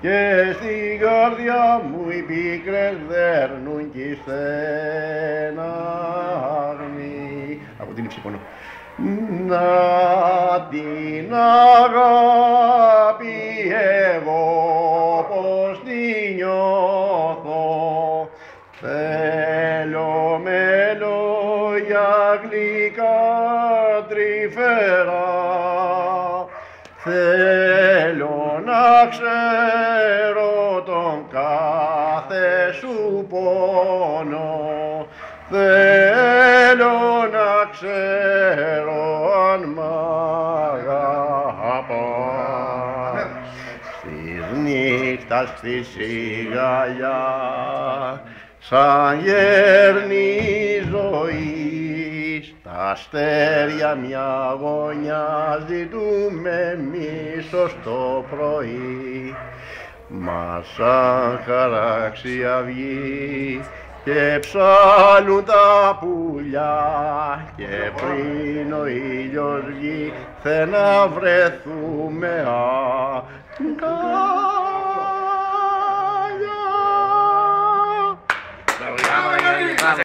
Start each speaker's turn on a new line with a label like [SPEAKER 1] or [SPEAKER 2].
[SPEAKER 1] και στην καρδιά μου οι πίκρες δέρνουν κι στεναγμοί. Από την υψηπονώ. Να την αγάπη εγώ πως τη νιώθω, θέλω με λόγια γλυκά τρυφερά, θέλω να ξέρω τον κάθε σου πόνο, θέλω να ξέρω αν μ' αγαπάς. Στις νύχτας στη σιγαλιά σαν γέρνει η ζωή, στα αστέρια μια γωνιά ζητούμε μίσος το πρωί. Μα σαν χαράξει αυγή και ψάλουν τα πουλιά, και πριν ο ήλιος βγει θε να βρεθούμε